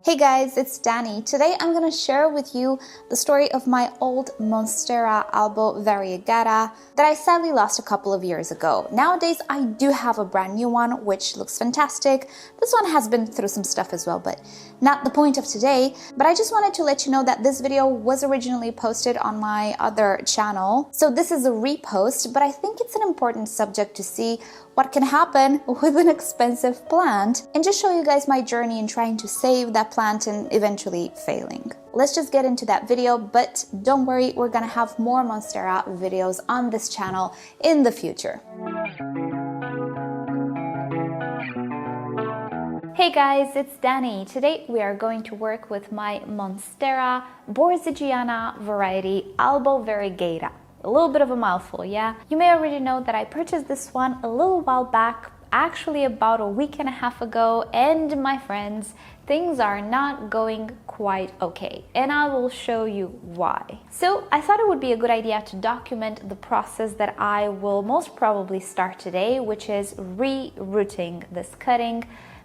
Hey guys, it's Danny. Today I'm going to share with you the story of my old Monstera Albovariegata that I sadly lost a couple of years ago. Nowadays I do have a brand new one which looks fantastic. This one has been through some stuff as well, but not the point of today. But I just wanted to let you know that this video was originally posted on my other channel. So this is a repost, but I think it's an important subject to see what can happen with an expensive plant and just show you guys my journey in trying to save that plant and eventually failing. Let's just get into that video, but don't worry, we're gonna have more Monstera videos on this channel in the future. Hey guys, it's Danny. Today we are going to work with my Monstera Borsigiana variety Albovariegata. A little bit of a mouthful, yeah? You may already know that I purchased this one a little while back, actually about a week and a half ago, and my friends, things are not going quite okay, and I will show you why. So I thought it would be a good idea to document the process that I will most probably start today, which is re-rooting this cutting,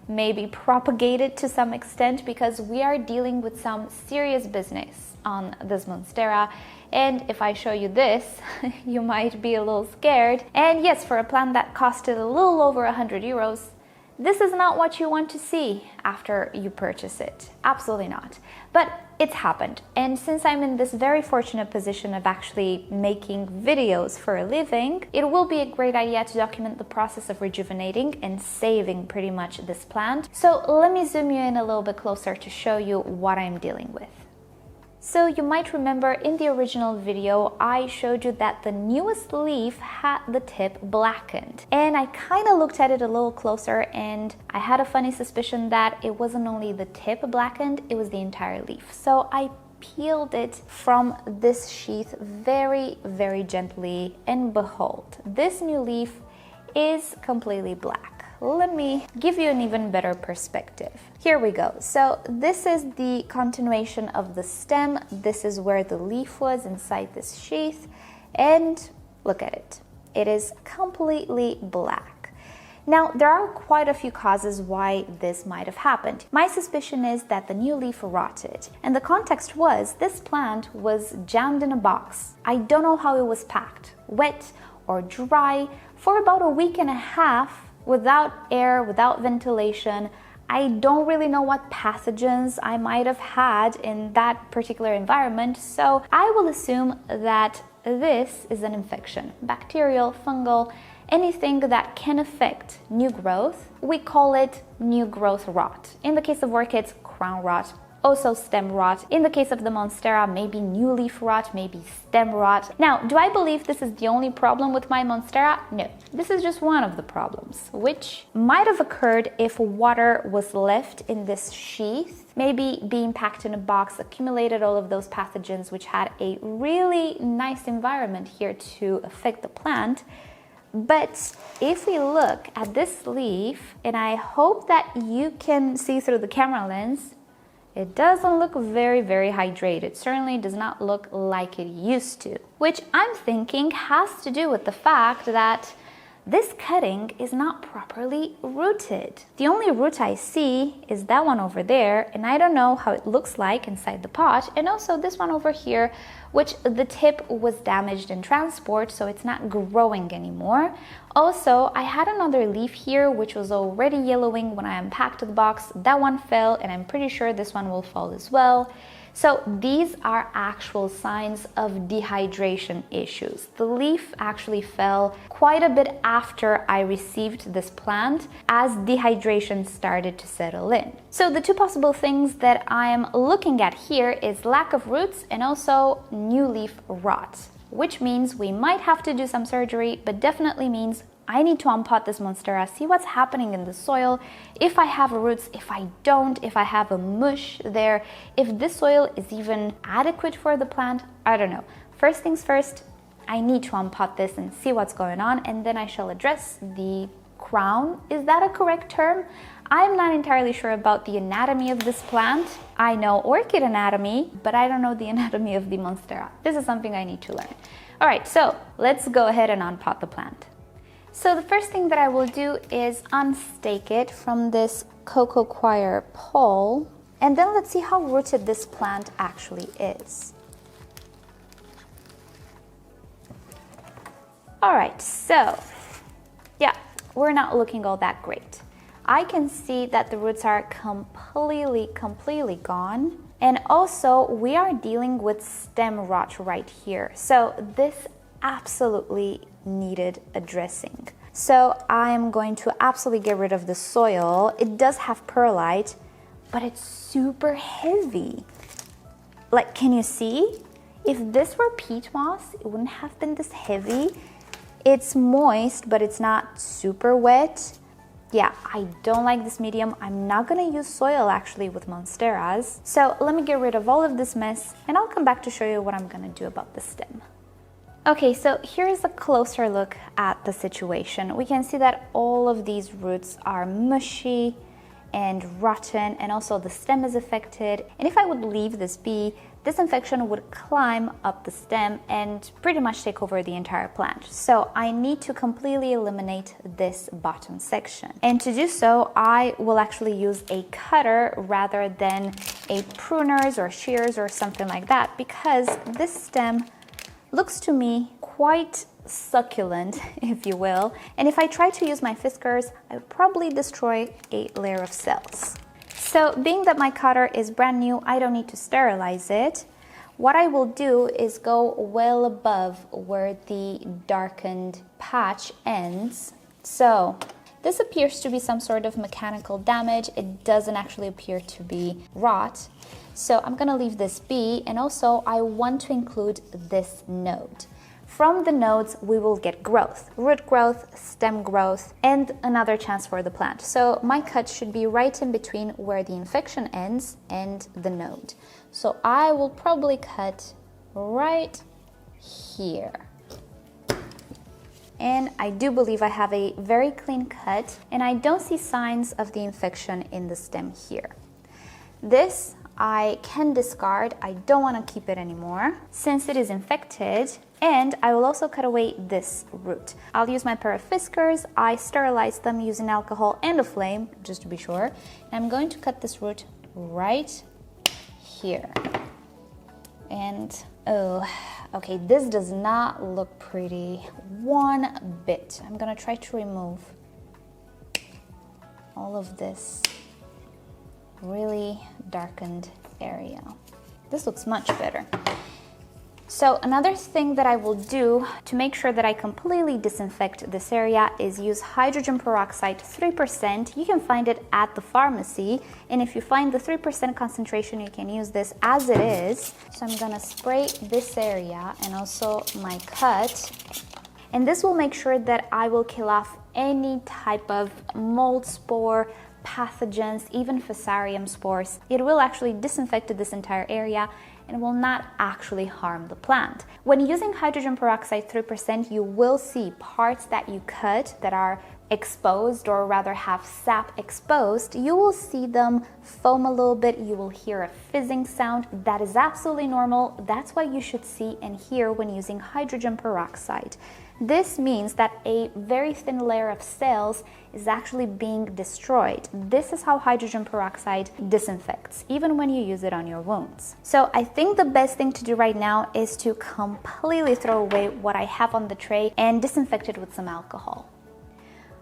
maybe propagate it to some extent, because we are dealing with some serious business on this Monstera. And if I show you this, you might be a little scared. And yes, for a plant that costed a little over 100 euros, this is not what you want to see after you purchase it. Absolutely not. But it's happened. And since I'm in this very fortunate position of actually making videos for a living, it will be a great idea to document the process of rejuvenating and saving pretty much this plant. So let me zoom you in a little bit closer to show you what I'm dealing with. So you might remember in the original video, I showed you that the newest leaf had the tip blackened. And I kind of looked at it a little closer and I had a funny suspicion that it wasn't only the tip blackened, it was the entire leaf. So I peeled it from this sheath very, very gently, and behold, this new leaf is completely black. Let me give you an even better perspective. Here we go. So this is the continuation of the stem. This is where the leaf was inside this sheath. And look at it. It is completely black. Now, there are quite a few causes why this might have happened. My suspicion is that the new leaf rotted. And the context was this plant was jammed in a box. I don't know how it was packed, wet or dry, for about a week and a half, without air, without ventilation. I don't really know what pathogens I might have had in that particular environment, so I will assume that this is an infection, bacterial, fungal, anything that can affect new growth. We call it new growth rot. In the case of orchids, crown rot, also stem rot. In the case of the Monstera, maybe new leaf rot, maybe stem rot. Now, do I believe this is the only problem with my Monstera? No. This is just one of the problems, which might have occurred if water was left in this sheath. Maybe being packed in a box accumulated all of those pathogens, which had a really nice environment here to affect the plant. But if we look at this leaf, and I hope that you can see through the camera lens, it doesn't look very, very hydrated. It certainly does not look like it used to, which I'm thinking has to do with the fact that this cutting is not properly rooted. The only root I see is that one over there, and I don't know how it looks like inside the pot, and also this one over here, which the tip was damaged in transport, so it's not growing anymore. Also, I had another leaf here which was already yellowing when I unpacked the box. That one fell, and I'm pretty sure this one will fall as well. So these are actual signs of dehydration issues. The leaf actually fell quite a bit after I received this plant, as dehydration started to settle in. So the two possible things that I'm looking at here is lack of roots and also new leaf rot, which means we might have to do some surgery, but definitely means I need to unpot this Monstera, see what's happening in the soil, if I have roots, if I don't, if I have a mush there, if this soil is even adequate for the plant, I don't know. First things first, I need to unpot this and see what's going on, and then I shall address the crown. Is that a correct term? I'm not entirely sure about the anatomy of this plant. I know orchid anatomy, but I don't know the anatomy of the Monstera. This is something I need to learn. All right, so let's go ahead and unpot the plant. So the first thing that I will do is unstake it from this cocoa coir pole. And then let's see how rooted this plant actually is. All right, so yeah, we're not looking all that great. I can see that the roots are completely gone. And also we are dealing with stem rot right here. So this absolutely needed addressing. So I'm going to absolutely get rid of the soil. It does have perlite, but it's super heavy. Like, can you see? If this were peat moss, it wouldn't have been this heavy. It's moist, but it's not super wet. Yeah, I don't like this medium. I'm not gonna use soil actually with Monsteras. So let me get rid of all of this mess and I'll come back to show you what I'm gonna do about the stem. Okay, so here's a closer look at the situation. We can see that all of these roots are mushy and rotten, and also the stem is affected. And if I would leave this be, this infection would climb up the stem and pretty much take over the entire plant. So I need to completely eliminate this bottom section. And to do so, I will actually use a cutter rather than a pruners or shears or something like that, because this stem looks to me quite succulent, if you will. And if I try to use my fiskars, I would probably destroy a layer of cells. So being that my cutter is brand new, I don't need to sterilize it. What I will do is go well above where the darkened patch ends. So this appears to be some sort of mechanical damage. It doesn't actually appear to be rot. So I'm gonna leave this be, and also I want to include this node. From the nodes, we will get growth, root growth, stem growth, and another chance for the plant. So my cut should be right in between where the infection ends and the node. So I will probably cut right here. And I do believe I have a very clean cut, and I don't see signs of the infection in the stem here. This I can discard. I don't want to keep it anymore since it is infected. And I will also cut away this root. I'll use my pair of fiskars. I sterilized them using alcohol and a flame, just to be sure. And I'm going to cut this root right here. And oh, okay, this does not look pretty one bit. I'm gonna try to remove all of this really darkened area. This looks much better. So another thing that I will do to make sure that I completely disinfect this area is use hydrogen peroxide 3%. You can find it at the pharmacy, and if you find the 3% concentration, you can use this as it is. So I'm gonna spray this area and also my cut, and this will make sure that I will kill off any type of mold spore, pathogens, even Fusarium spores. It will actually disinfect this entire area and will not actually harm the plant. When using hydrogen peroxide 3%, you will see parts that you cut that are exposed, or rather have sap exposed. You will see them foam a little bit. You will hear a fizzing sound. That is absolutely normal. That's what you should see and hear when using hydrogen peroxide. This means that a very thin layer of cells is actually being destroyed. This is how hydrogen peroxide disinfects, even when you use it on your wounds. So I think the best thing to do right now is to completely throw away what I have on the tray and disinfect it with some alcohol.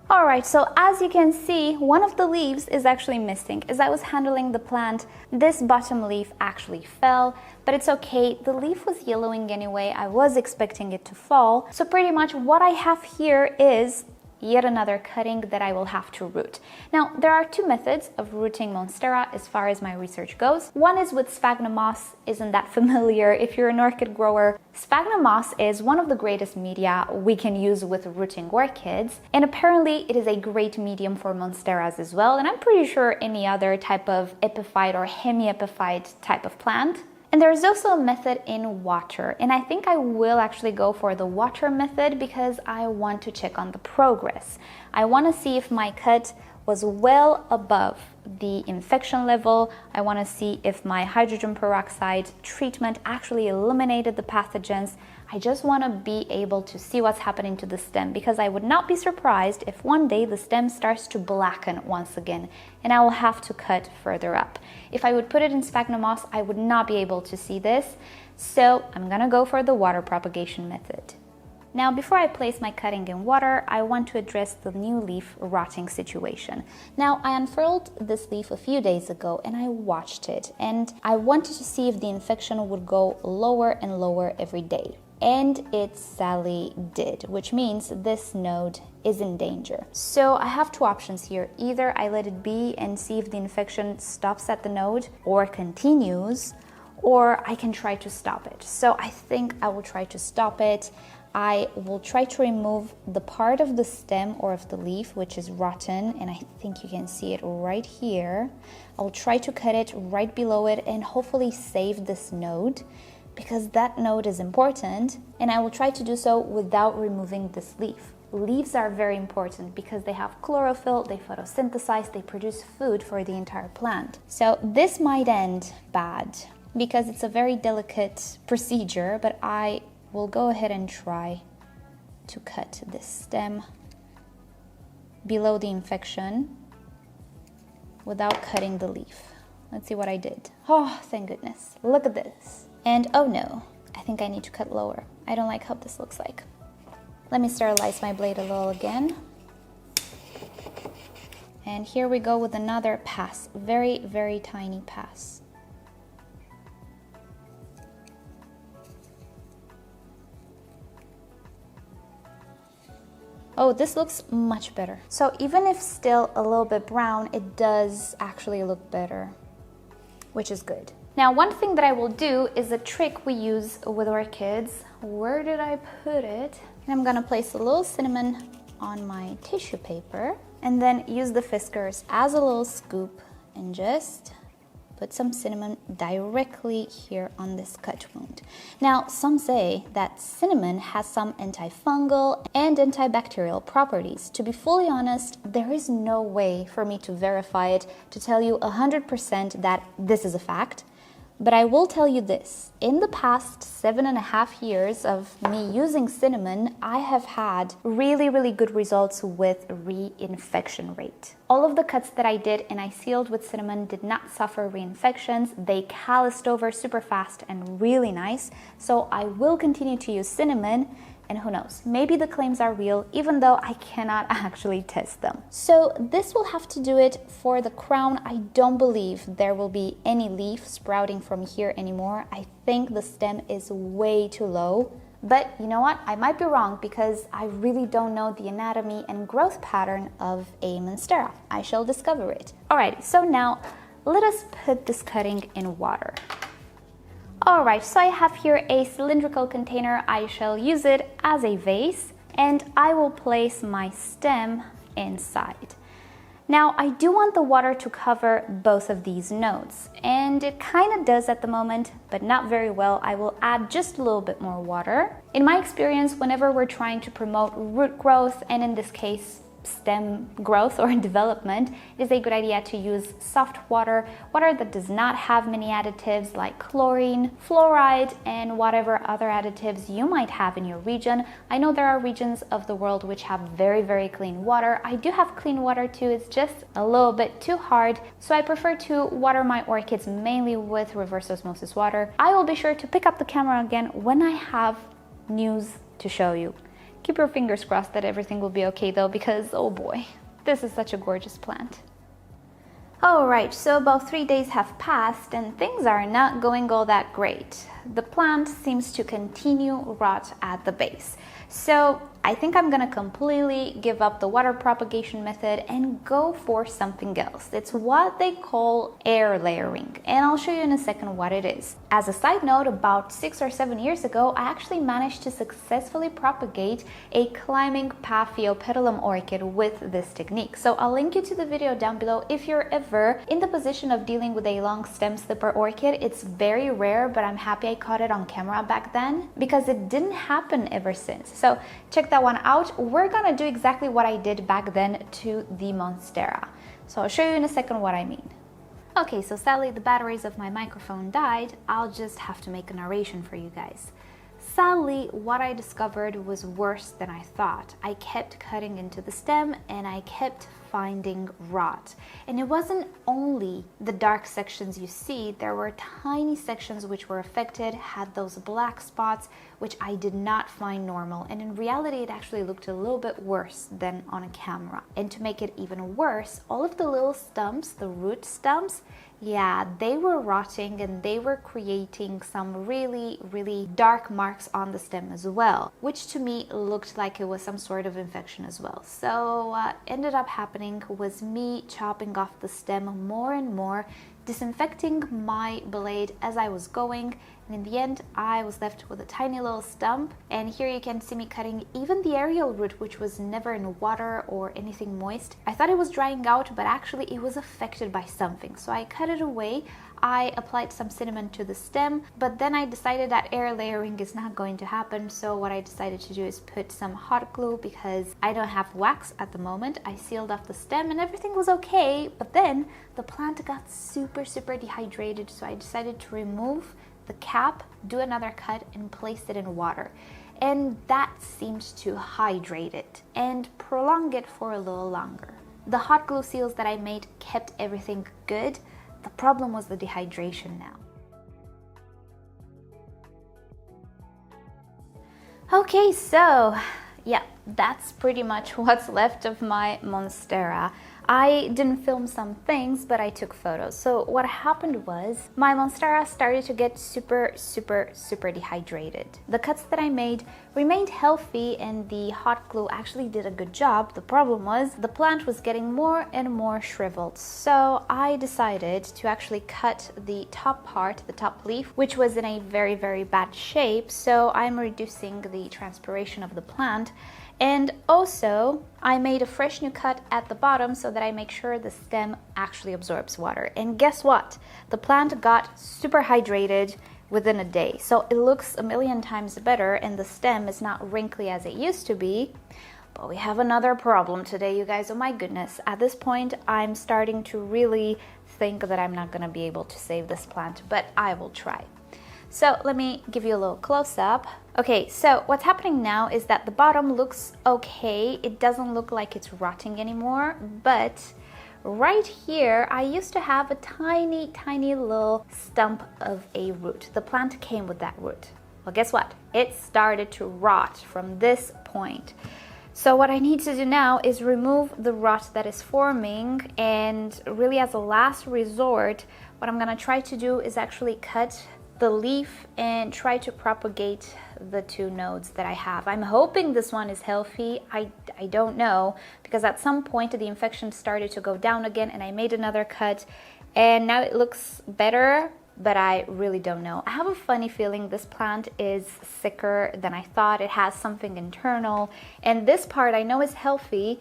All right, so as you can see, one of the leaves is actually missing. As I was handling the plant, this bottom leaf actually fell, but it's okay. The leaf was yellowing anyway. I was expecting it to fall. So pretty much what I have here is yet another cutting that I will have to root. Now, there are two methods of rooting Monstera as far as my research goes. One is with sphagnum moss. Isn't that familiar if you're an orchid grower? Sphagnum moss is one of the greatest media we can use with rooting orchids, and apparently it is a great medium for Monsteras as well, and I'm pretty sure any other type of epiphyte or hemiepiphyte type of plant. And there's also a method in water, and I think I will actually go for the water method because I want to check on the progress. I want to see if my cut was well above the infection level. I want to see if my hydrogen peroxide treatment actually eliminated the pathogens. I just want to be able to see what's happening to the stem, because I would not be surprised if one day the stem starts to blacken once again and I will have to cut further up. If I would put it in sphagnum moss, I would not be able to see this. So I'm gonna go for the water propagation method. Now, before I place my cutting in water, I want to address the new leaf rotting situation. Now, I unfurled this leaf a few days ago and I watched it, and I wanted to see if the infection would go lower and lower every day. And it sadly did, which means this node is in danger. So I have two options here. Either I let it be and see if the infection stops at the node or continues, or I can try to stop it. So I think I will try to stop it. I will try to remove the part of the stem or of the leaf which is rotten, and I think you can see it right here. I'll try to cut it right below it and hopefully save this node, because that node is important, and I will try to do so without removing this leaf. Leaves are very important because they have chlorophyll, they photosynthesize, they produce food for the entire plant. So this might end bad because it's a very delicate procedure, but I will go ahead and try to cut this stem below the infection without cutting the leaf. Let's see what I did. Oh, thank goodness. Look at this. And oh no, I think I need to cut lower. I don't like how this looks like. Let me sterilize my blade a little again. And here we go with another pass. Very, very tiny pass. Oh, this looks much better. So even if still a little bit brown, it does actually look better, which is good. Now, one thing that I will do is a trick we use with orchids. Where did I put it? I'm gonna place a little cinnamon on my tissue paper and then use the Fiskars as a little scoop and just put some cinnamon directly here on this cut wound. Now, some say that cinnamon has some antifungal and antibacterial properties. To be fully honest, there is no way for me to verify it, to tell you 100% that this is a fact. But I will tell you this, in the past 7.5 years of me using cinnamon, I have had really, really good results with reinfection rate. All of the cuts that I did and I sealed with cinnamon did not suffer reinfections. They calloused over super fast and really nice. So I will continue to use cinnamon. And who knows, maybe the claims are real, even though I cannot actually test them. So this will have to do it for the crown. I don't believe there will be any leaf sprouting from here anymore. I think the stem is way too low. But you know what? I might be wrong because I really don't know the anatomy and growth pattern of a Monstera. I shall discover it. Alright, so now let us put this cutting in water. Alright, so I have here a cylindrical container. I shall use it as a vase and I will place my stem inside. Now, I do want the water to cover both of these nodes, and it kind of does at the moment, but not very well. I will add just a little bit more water. In my experience, whenever we're trying to promote root growth, and in this case, stem growth or development, it is a good idea to use soft water that does not have many additives like chlorine, fluoride, and whatever other additives you might have in your region. I know there are regions of the world which have very, very clean water. I do have clean water too, it's just a little bit too hard, so I prefer to water my orchids mainly with reverse osmosis water. I will be sure to pick up the camera again when I have news to show you. Keep your fingers crossed that everything will be okay though, because oh boy, this is such a gorgeous plant. Alright, so about 3 days have passed and things are not going all that great. The plant seems to continue rot at the base. So I think I'm gonna completely give up the water propagation method and go for something else. It's what they call air layering, and I'll show you in a second what it is. As a side note, about 6 or 7 years ago, I actually managed to successfully propagate a climbing Paphiopedilum orchid with this technique. So I'll link you to the video down below if you're ever in the position of dealing with a long stem slipper orchid. It's very rare, but I'm happy I caught it on camera back then because it didn't happen ever since. So check that that one out, we're gonna do exactly what I did back then to the Monstera. So I'll show you in a second what I mean. Okay, so sadly the batteries of my microphone died. I'll just have to make a narration for you guys. Sadly, what I discovered was worse than I thought. I kept cutting into the stem and I kept finding rot. And it wasn't only the dark sections you see, there were tiny sections which were affected, had those black spots, which I did not find normal. And in reality, it actually looked a little bit worse than on a camera. And to make it even worse, all of the little stumps, the root stumps, yeah, they were rotting and they were creating some really, really dark marks on the stem as well, which to me looked like it was some sort of infection as well. So what ended up happening was me chopping off the stem more and more, disinfecting my blade as I was going, and in the end I was left with a tiny little stump. And here you can see me cutting even the aerial root, which was never in water or anything moist. I thought it was drying out, but actually it was affected by something, so I cut it away. I applied some cinnamon to the stem, but then I decided that air layering is not going to happen, so what I decided to do is put some hot glue because I don't have wax at the moment. I sealed off the stem and everything was okay, but then the plant got super dehydrated, so I decided to remove the cap, do another cut and place it in water. And that seemed to hydrate it and prolong it for a little longer. The hot glue seals that I made kept everything good. The problem was the dehydration now. Okay, so yeah, that's pretty much what's left of my Monstera. I didn't film some things, but I took photos. So what happened was my Monstera started to get super dehydrated. The cuts that I made remained healthy and the hot glue actually did a good job. The problem was the plant was getting more and more shriveled. So I decided to actually cut the top part, the top leaf, which was in a very bad shape. So I'm reducing the transpiration of the plant. And also, I made a fresh new cut at the bottom so that I make sure the stem actually absorbs water. And guess what? The plant got super hydrated within a day. So it looks a million times better and the stem is not wrinkly as it used to be. But we have another problem today, you guys. Oh my goodness. At this point, I'm starting to really think that I'm not going to be able to save this plant, but I will try. So let me give you a little close-up. Okay, so what's happening now is that the bottom looks okay. It doesn't look like it's rotting anymore, but right here, I used to have a tiny little stump of a root. The plant came with that root. Well, guess what? It started to rot from this point. So what I need to do now is remove the rot that is forming, and really as a last resort, what I'm gonna try to do is actually cut the leaf and try to propagate the two nodes that I have. I'm hoping this one is healthy. I don't know, because at some point the infection started to go down again and I made another cut and now it looks better, but I really don't know. I have a funny feeling this plant is sicker than I thought. It has something internal, and this part I know is healthy,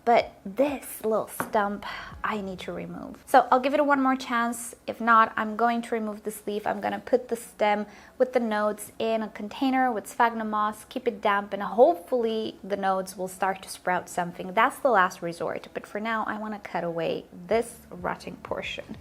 but this little stump I need to remove. So I'll give it one more chance. If not, I'm going to remove this leaf. I'm gonna put the stem with the nodes in a container with sphagnum moss, keep it damp, and hopefully the nodes will start to sprout something. That's the last resort, but for now I wanna cut away this rotting portion.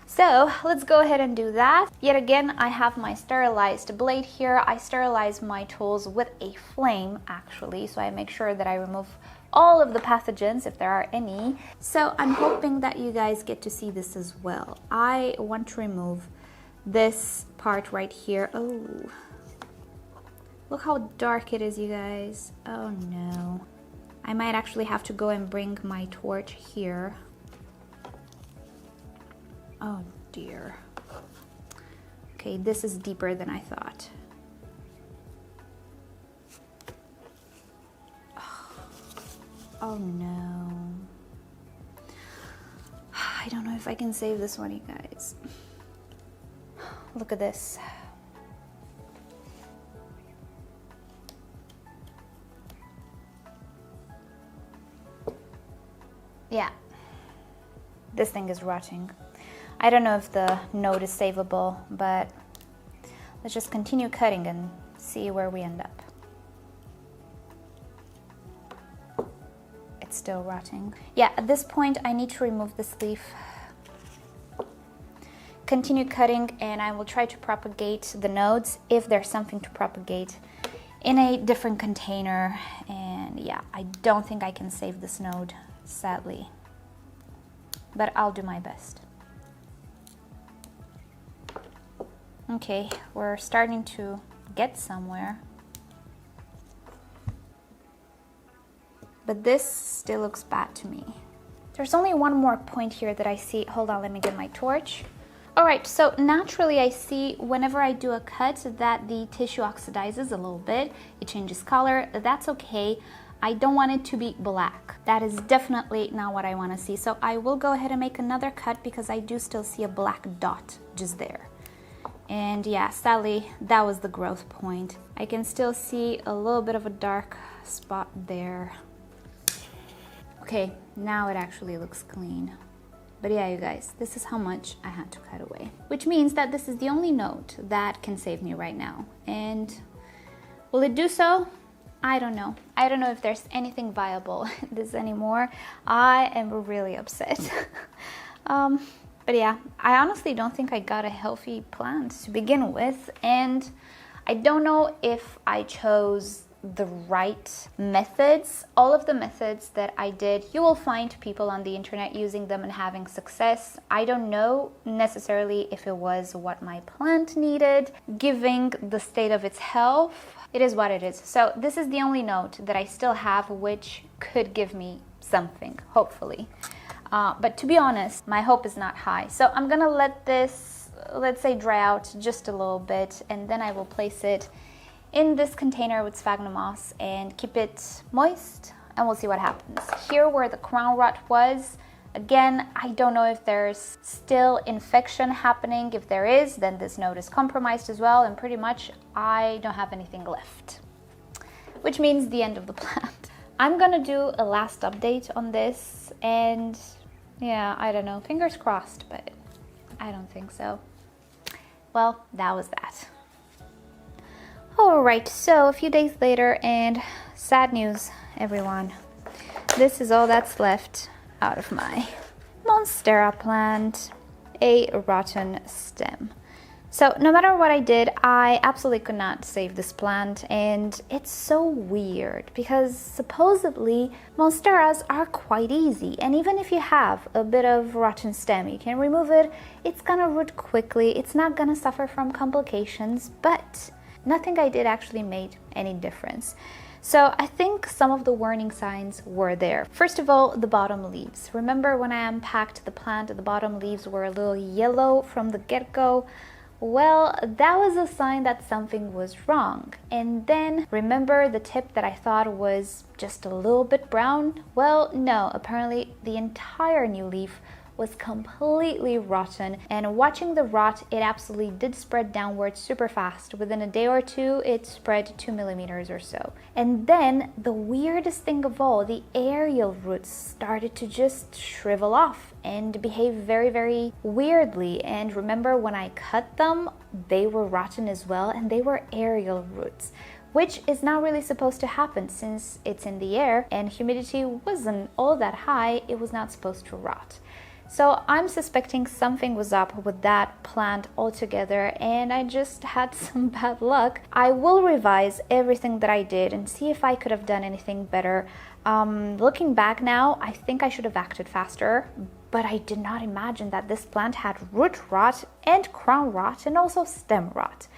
So let's go ahead and do that. Yet again, I have my sterilized blade here. I sterilize my tools with a flame actually, so I make sure that I remove all of the pathogens if there are any. So I'm hoping that you guys get to see this as well. I want to remove this part right here. Oh, look how dark it is, you guys. Oh no. I might actually have to go and bring my torch here. Oh dear. Okay, this is deeper than I thought. Oh no. I don't know if I can save this one, you guys. Look at this. Yeah, this thing is rotting. I don't know if the node is savable, but let's just continue cutting and see where we end up. it's still rotting. Yeah, at this point I need to remove this leaf. Continue cutting, and I will try to propagate the nodes, if there's something to propagate, in a different container. And yeah, I don't think I can save this node, sadly, but I'll do my best. Okay, we're starting to get somewhere, but this still looks bad to me. There's only one more point here that I see. Hold on, let me get my torch. All right, so naturally I see whenever I do a cut that the tissue oxidizes a little bit. It changes color. That's okay. I don't want it to be black. That is definitely not what I want to see. So I will go ahead and make another cut because I do still see a black dot just there. And yeah, sadly, that was the growth point. I can still see a little bit of a dark spot there. Okay, now it actually looks clean. But yeah, you guys, this is how much I had to cut away. Which means that this is the only node that can save me right now. And will it do so? I don't know. I don't know if there's anything viable in this anymore. I am really upset. But yeah, I honestly don't think I got a healthy plant to begin with. And I don't know if I chose the right methods. All of the methods that I did, you will find people on the internet using them and having success. I don't know necessarily if it was what my plant needed, given the state of its health. It is what it is. So this is the only node that I still have, which could give me something, hopefully. But to be honest, my hope is not high. So I'm gonna let this, let's say, dry out just a little bit, and then I will place it in this container with sphagnum moss and keep it moist, and we'll see what happens. Here where the crown rot was, again, I don't know if there's still infection happening. If there is, then this node is compromised as well, and pretty much I don't have anything left, which means the end of the plant. I'm gonna do a last update on this, and yeah, I don't know, fingers crossed, but I don't think so. Well, that was that. Alright, so a few days later, and sad news, everyone. This is all that's left out of my Monstera plant, a rotten stem. So no matter what I did, I absolutely could not save this plant, and it's so weird because supposedly Monsteras are quite easy, and even if you have a bit of rotten stem, you can remove it, it's gonna root quickly, it's not gonna suffer from complications, but nothing I did actually made any difference. So I think some of the warning signs were there. First of all, the bottom leaves. Remember when I unpacked the plant, the bottom leaves were a little yellow from the get-go? Well, that was a sign that something was wrong. And then remember the tip that I thought was just a little bit brown? Well, no, apparently the entire new leaf was completely rotten, and watching the rot, it absolutely did spread downwards super fast. Within a day or two, it spread 2 millimeters or so. And then the weirdest thing of all, the aerial roots started to just shrivel off and behave very, very weirdly. And remember when I cut them, they were rotten as well, and they were aerial roots, which is not really supposed to happen since it's in the air and humidity wasn't all that high. It was not supposed to rot. So I'm suspecting something was up with that plant altogether, and I just had some bad luck. I will revise everything that I did and see if I could have done anything better. Looking back now, I think I should have acted faster, but I did not imagine that this plant had root rot and crown rot and also stem rot.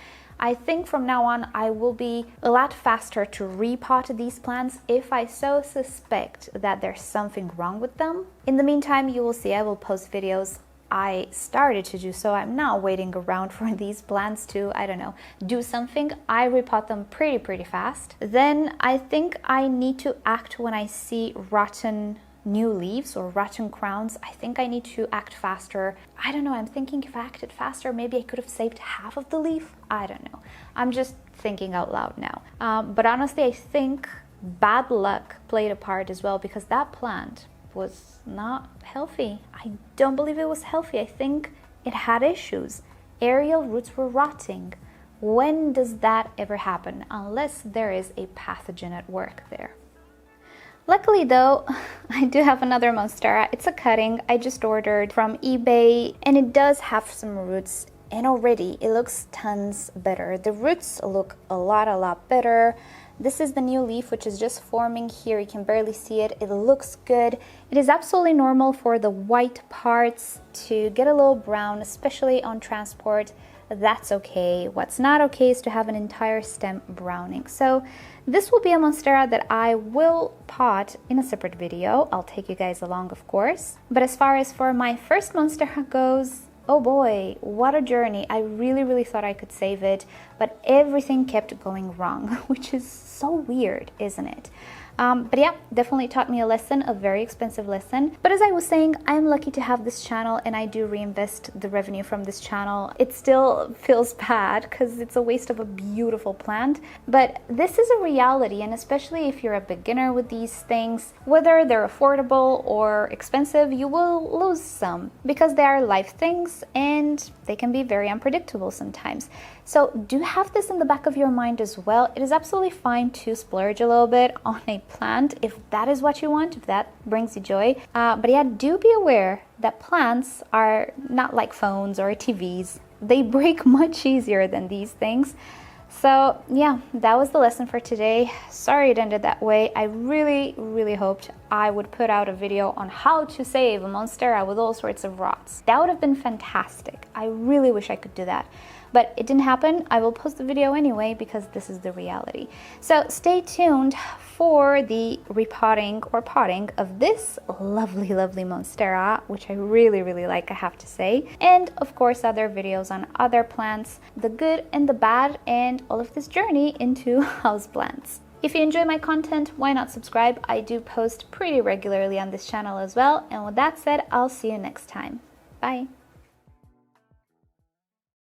I think from now on I will be a lot faster to repot these plants if I so suspect that there's something wrong with them. In the meantime, you will see I will post videos. I started to do so. I'm not waiting around for these plants to, I don't know, do something. I repot them pretty fast. Then I think I need to act when I see rotten new leaves or rotten crowns. I think I need to act faster. I don't know, I'm thinking if I acted faster, maybe I could have saved half of the leaf. I don't know. I'm just thinking out loud now. But honestly, I think bad luck played a part as well, because that plant was not healthy. I don't believe it was healthy. I think it had issues. Aerial roots were rotting. When does that ever happen? Unless there is a pathogen at work there. Luckily though, I do have another Monstera. It's a cutting I just ordered from eBay, and it does have some roots, and already it looks tons better. The roots look a lot better. This is the new leaf, which is just forming here. You can barely see it. It looks good. It is absolutely normal for the white parts to get a little brown, especially on transport. That's okay. What's not okay is to have an entire stem browning. So this will be a Monstera that I will pot in a separate video. I'll take you guys along, of course. But as far as for my first Monstera goes, oh boy, what a journey. I really thought I could save it, but everything kept going wrong, which is so weird, isn't it? But yeah, definitely taught me a lesson, a very expensive lesson. But as I was saying, I am lucky to have this channel, and I do reinvest the revenue from this channel. It still feels bad because it's a waste of a beautiful plant, but this is a reality, and especially if you're a beginner with these things, whether they're affordable or expensive, you will lose some because they are life things and they can be very unpredictable sometimes. So do have this in the back of your mind as well. It is absolutely fine to splurge a little bit on a plant if that is what you want, if that brings you joy. But yeah, do be aware that plants are not like phones or TVs. They break much easier than these things. So yeah, that was the lesson for today. Sorry it ended that way. I really hoped I would put out a video on how to save a Monstera with all sorts of rots. That would have been fantastic. I really wish I could do that. But it didn't happen. I will post the video anyway because this is the reality. So stay tuned for the repotting or potting of this lovely Monstera, which I really like, I have to say. And of course other videos on other plants, the good and the bad, and all of this journey into houseplants. If you enjoy my content, why not subscribe? I do post pretty regularly on this channel as well. And with that said, I'll see you next time. Bye.